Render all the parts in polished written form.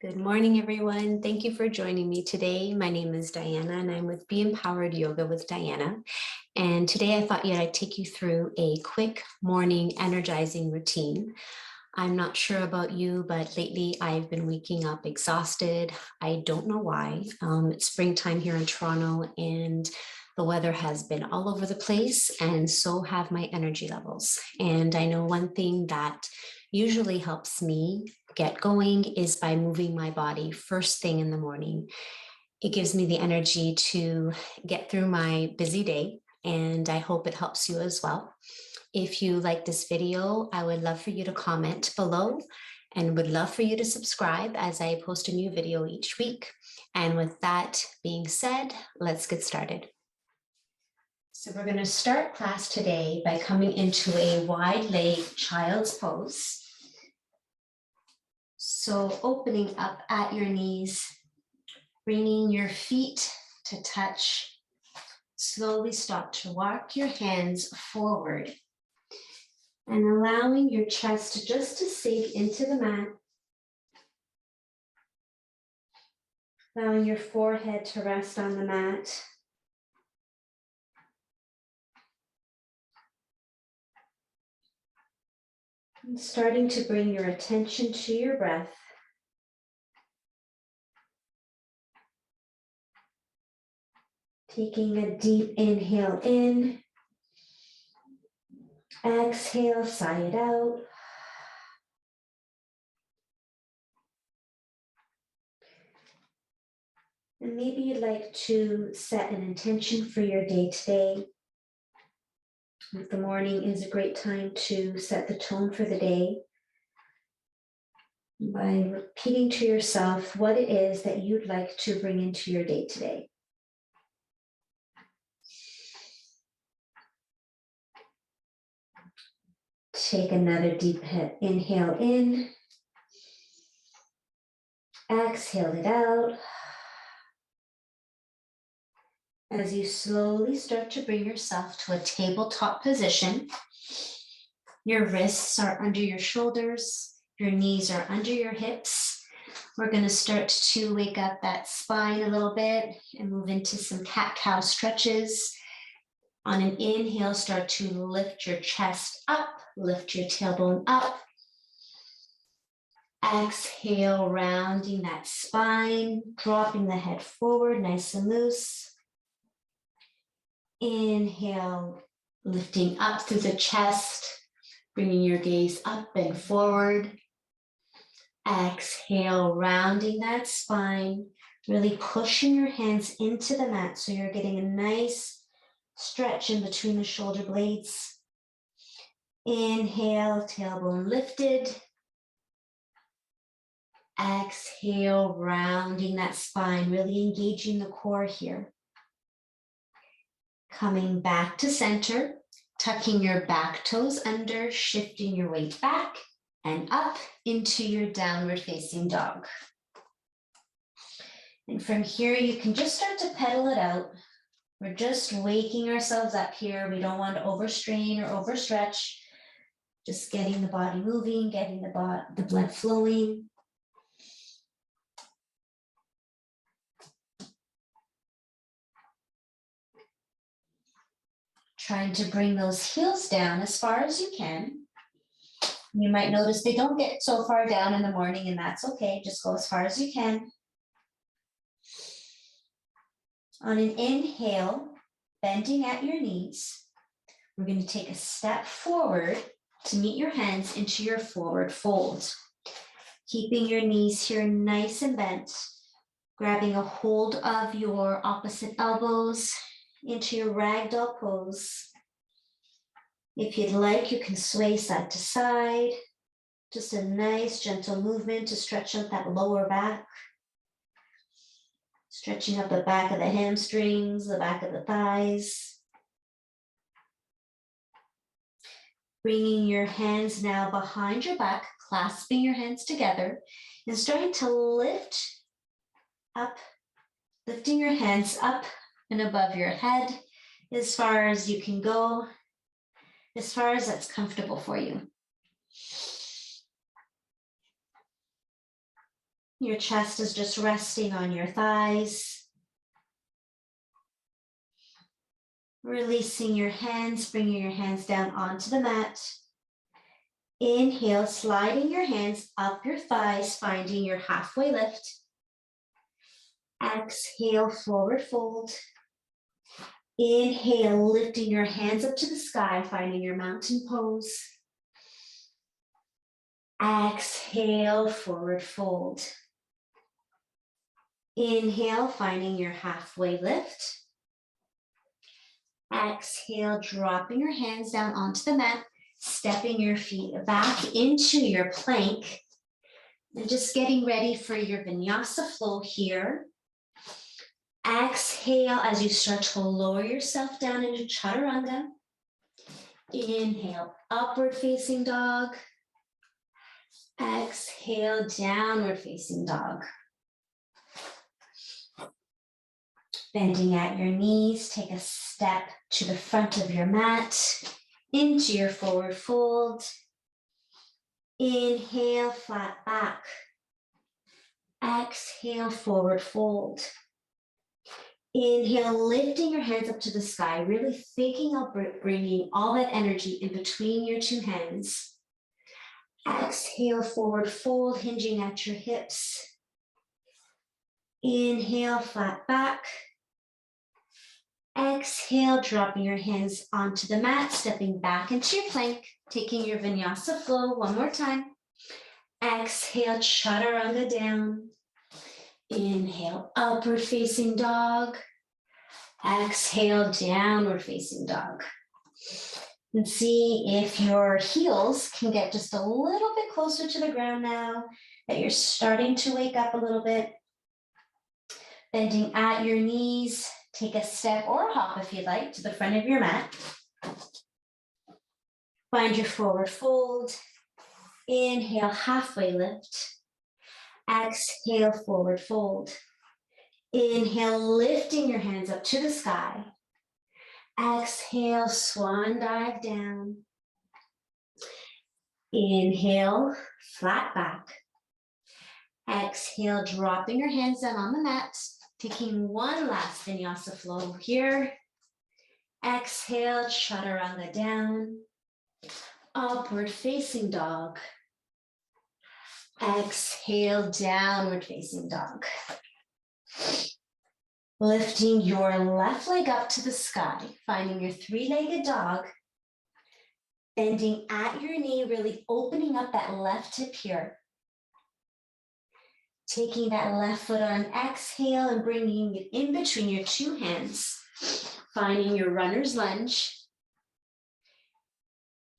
Good morning, everyone. Thank you for joining me today. My name is Diana, and I'm with Be Empowered Yoga with Diana. And today I thought I'd take you through a quick morning energizing routine. I'm not sure about you, but lately I've been waking up exhausted. I don't know why. It's springtime here in Toronto, and the weather has been all over the place, and so have my energy levels. And I know one thing that usually helps me get going is by moving my body first thing in the morning. It gives me the energy to get through my busy day, and I hope it helps you as well. If you like this video, I would love for you to comment below and would love for you to subscribe as I post a new video each week. And with that being said, let's get started. So we're going to start class today by coming into a wide leg child's pose. So opening up at your knees, bringing your feet to touch. Slowly start to walk your hands forward and allowing your chest just to sink into the mat. Allowing your forehead to rest on the mat. And starting to bring your attention to your breath. Taking a deep inhale in. Exhale, sigh it out. And maybe you'd like to set an intention for your day today. The morning is a great time to set the tone for the day by repeating to yourself what it is that you'd like to bring into your day today. Take another deep inhale in. Exhale it out. As you slowly start to bring yourself to a tabletop position, your wrists are under your shoulders, your knees are under your hips. We're going to start to wake up that spine a little bit and move into some cat-cow stretches. On an inhale, start to lift your chest up, lift your tailbone up. Exhale, rounding that spine, dropping the head forward, nice and loose. Inhale, lifting up through the chest, bringing your gaze up and forward. Exhale, rounding that spine, really pushing your hands into the mat so you're getting a nice stretch in between the shoulder blades. Inhale, tailbone lifted. Exhale, rounding that spine, really engaging the core here. Coming back to center, tucking your back toes under, shifting your weight back and up into your downward facing dog. And from here, you can just start to pedal it out. We're just waking ourselves up here. We don't want to overstrain or overstretch. Just getting the body moving, getting the blood flowing. Trying to bring those heels down as far as you can. You might notice they don't get so far down in the morning, and that's okay. Just go as far as you can. On an inhale, bending at your knees, we're going to take a step forward to meet your hands into your forward fold. Keeping your knees here nice and bent, grabbing a hold of your opposite elbows into your ragdoll pose. If you'd like, you can sway side to side. Just a nice gentle movement to stretch out that lower back. Stretching up the back of the hamstrings, the back of the thighs. Bringing your hands now behind your back, clasping your hands together and starting to lift up, lifting your hands up and above your head as far as you can go, as far as that's comfortable for you. Your chest is just resting on your thighs. Releasing your hands, bringing your hands down onto the mat. Inhale, sliding your hands up your thighs, finding your halfway lift. Exhale, forward fold. Inhale, lifting your hands up to the sky, finding your mountain pose. Exhale, forward fold. Inhale, finding your halfway lift. Exhale, dropping your hands down onto the mat, stepping your feet back into your plank, and just getting ready for your vinyasa flow here. Exhale as you start to lower yourself down into chaturanga. Inhale, upward facing dog. Exhale, downward facing dog. Bending at your knees, take a step to the front of your mat, into your forward fold. Inhale, flat back. Exhale, forward fold. Inhale, lifting your hands up to the sky, really thinking of bringing all that energy in between your two hands. Exhale, forward fold, hinging at your hips. Inhale, flat back. Exhale, dropping your hands onto the mat, stepping back into your plank, taking your vinyasa flow one more time. Exhale, chaturanga down. Inhale, upward facing dog. Exhale, downward facing dog. And see if your heels can get just a little bit closer to the ground now, that you're starting to wake up a little bit. Bending at your knees, take a step or a hop if you'd like to the front of your mat. Find your forward fold. Inhale, halfway lift. Exhale, forward fold. Inhale, lifting your hands up to the sky. Exhale, swan dive down. Inhale, flat back. Exhale, dropping your hands down on the mat, taking one last vinyasa flow here. Exhale, chaturanga down. Upward facing dog. Exhale, downward facing dog. Lifting your left leg up to the sky, finding your three-legged dog. Bending at your knee, really opening up that left hip here. Taking that left foot on exhale and bringing it in between your two hands. Finding your runner's lunge.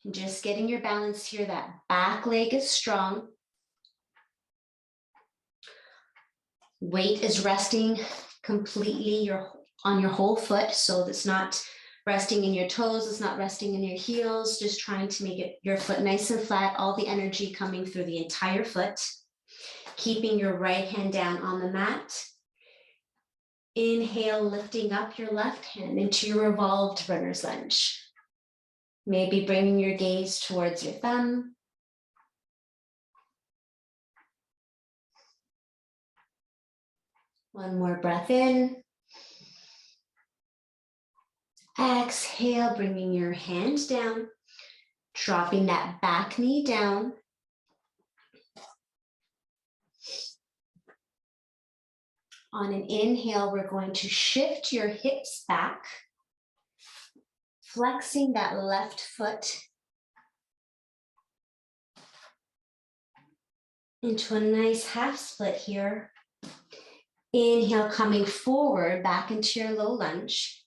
And just getting your balance here. That back leg is strong. Weight is resting completely on your whole foot. So it's not resting in your toes. It's not resting in your heels. Just trying to make your foot nice and flat. All the energy coming through the entire foot. Keeping your right hand down on the mat. Inhale, lifting up your left hand into your revolved runner's lunge. Maybe bringing your gaze towards your thumb. One more breath in. Exhale, bringing your hand down, dropping that back knee down. On an inhale, we're going to shift your hips back, flexing that left foot into a nice half split here. Inhale, coming forward back into your low lunge.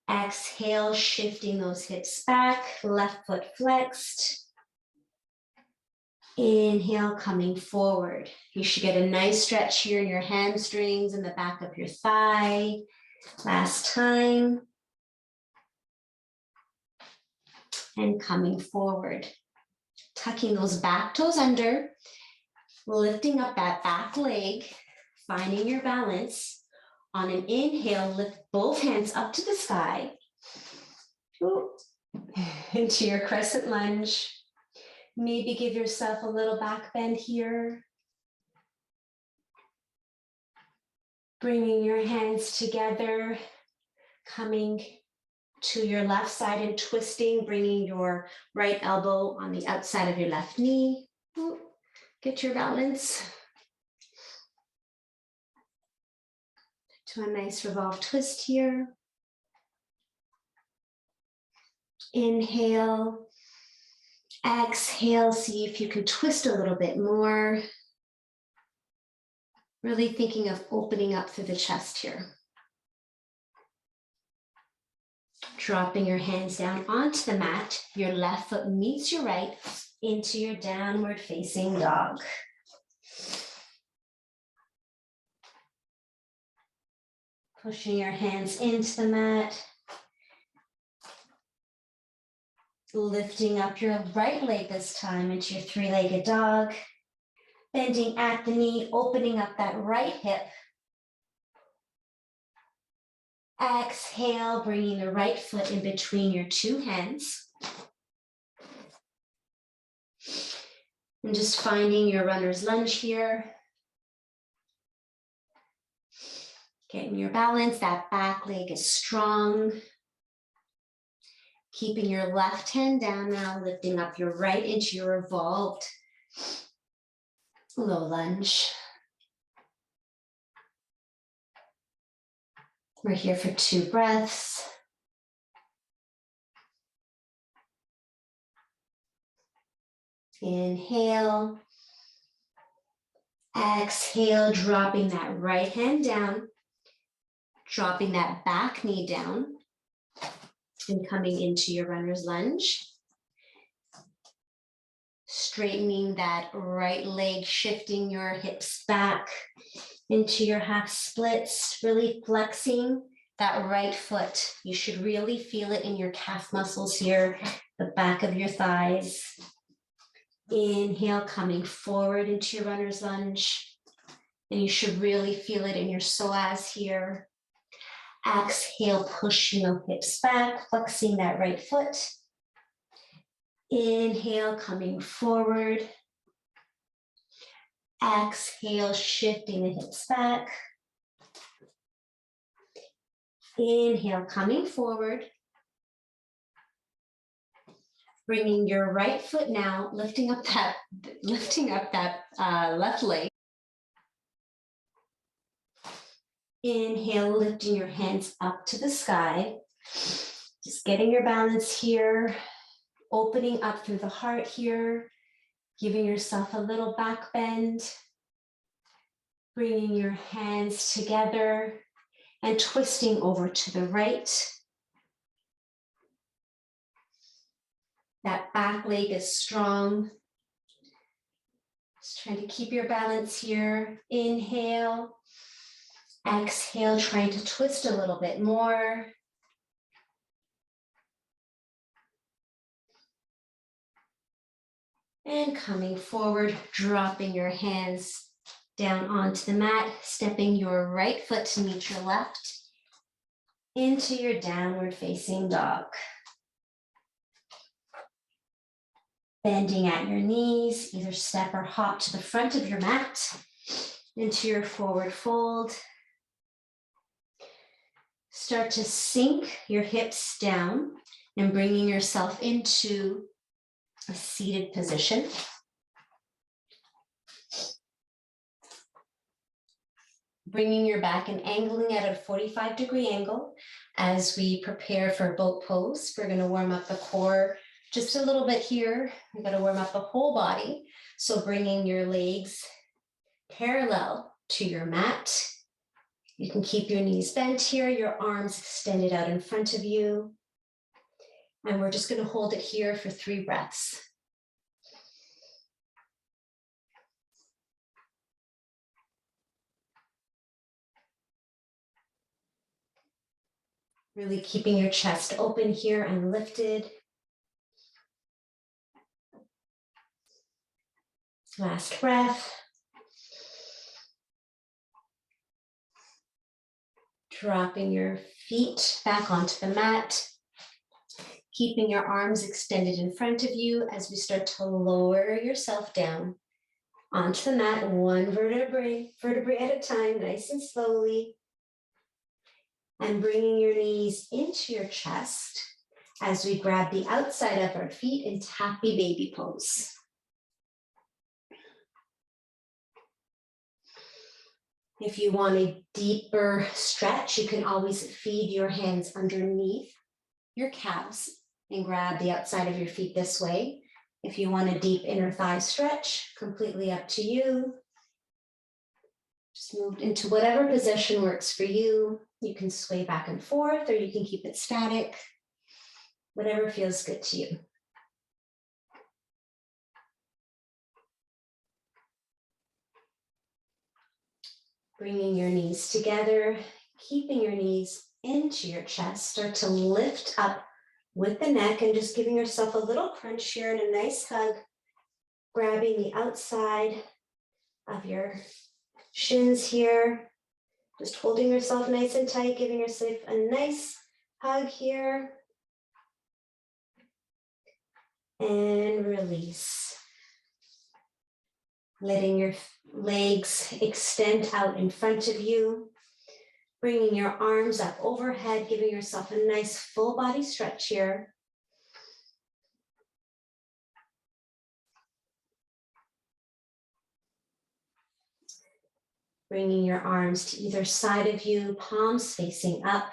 Exhale, shifting those hips back, left foot flexed. Inhale, coming forward. You should get a nice stretch here in your hamstrings and the back of your thigh. Last time. And coming forward. Tucking those back toes under, lifting up that back leg, finding your balance. On an inhale, lift both hands up to the sky. Into your crescent lunge. Maybe give yourself a little back bend here. Bringing your hands together, coming to your left side and twisting, bringing your right elbow on the outside of your left knee. Get your balance to a nice revolved twist here. Inhale, exhale, see if you can twist a little bit more. Really thinking of opening up through the chest here. Dropping your hands down onto the mat. Your left foot meets your right into your downward facing dog. Pushing your hands into the mat. Lifting up your right leg this time into your three-legged dog. Bending at the knee, opening up that right hip. Exhale, bringing the right foot in between your two hands. And just finding your runner's lunge here. Getting your balance, that back leg is strong. Keeping your left hand down now, lifting up your right into your revolved low lunge. We're here for 2 breaths. Inhale. Exhale, dropping that right hand down. Dropping that back knee down. And coming into your runner's lunge. Straightening that right leg, shifting your hips back into your half splits, really flexing that right foot. You should really feel it in your calf muscles here, the back of your thighs. Inhale, coming forward into your runner's lunge. And you should really feel it in your psoas here. Exhale, pushing your hips back, flexing that right foot. Inhale, coming forward. Exhale, shifting the hips back. Inhale, coming forward. Bringing your right foot now, lifting up that left leg. Inhale, lifting your hands up to the sky. Just getting your balance here. Opening up through the heart here. Giving yourself a little back bend. Bringing your hands together and twisting over to the right. That back leg is strong. Just trying to keep your balance here. Inhale. Exhale, trying to twist a little bit more. And coming forward, dropping your hands down onto the mat, stepping your right foot to meet your left into your downward facing dog. Bending at your knees, either step or hop to the front of your mat into your forward fold. Start to sink your hips down and bringing yourself into a seated position. Bringing your back and angling at a 45-degree angle as we prepare for boat pose. We're going to warm up the core just a little bit here. We're going to warm up the whole body. So bringing your legs parallel to your mat. You can keep your knees bent here, your arms extended out in front of you. And we're just going to hold it here for 3 breaths. Really keeping your chest open here and lifted. Last breath. Dropping your feet back onto the mat. Keeping your arms extended in front of you as we start to lower yourself down Onto the mat, one vertebrae at a time, nice and slowly. And bringing your knees into your chest as we grab the outside of our feet into happy baby pose. If you want a deeper stretch, you can always feed your hands underneath your calves and grab the outside of your feet this way. If you want a deep inner thigh stretch, completely up to you. Just move into whatever position works for you. You can sway back and forth, or you can keep it static, whatever feels good to you. Bringing your knees together, keeping your knees into your chest, start to lift up with the neck and just giving yourself a little crunch here and a nice hug, grabbing the outside of your shins here, just holding yourself nice and tight, giving yourself a nice hug here, and release. Letting your legs extend out in front of you, bringing your arms up overhead, giving yourself a nice full body stretch here. Bringing your arms to either side of you, palms facing up.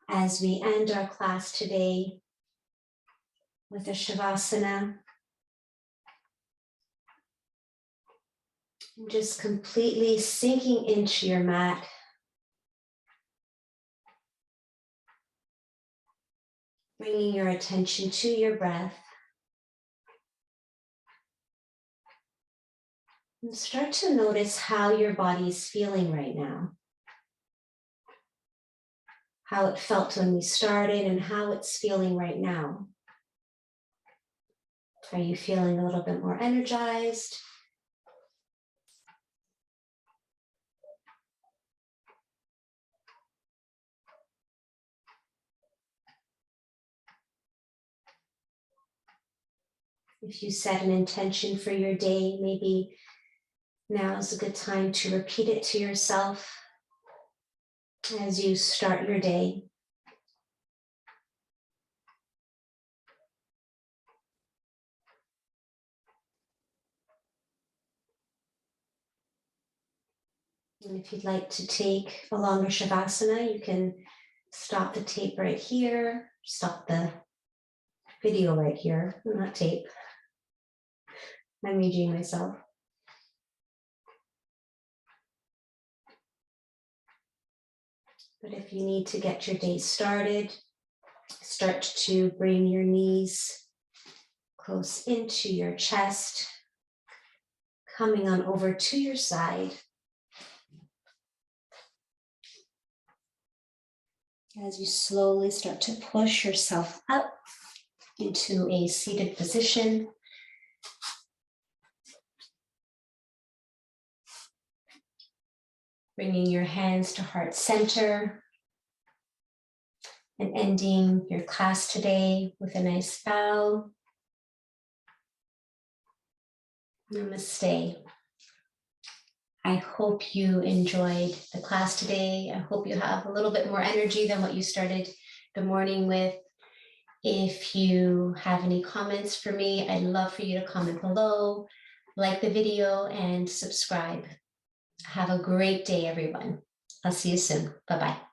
As we end our class today with a Shavasana, just completely sinking into your mat. Bringing your attention to your breath. And start to notice how your body is feeling right now. How it felt when we started and how it's feeling right now. Are you feeling a little bit more energized? If you set an intention for your day, maybe now is a good time to repeat it to yourself as you start your day. And if you'd like to take a longer Shavasana, you can stop the tape right here, stop the video right here, not tape. I'm aging myself. But if you need to get your day started, start to bring your knees close into your chest, coming on over to your side. As you slowly start to push yourself up into a seated position. Bringing your hands to heart center and ending your class today with a nice bow. Namaste. I hope you enjoyed the class today. I hope you have a little bit more energy than what you started the morning with. If you have any comments for me, I'd love for you to comment below, like the video, and subscribe. Have a great day, everyone. I'll see you soon. Bye-bye.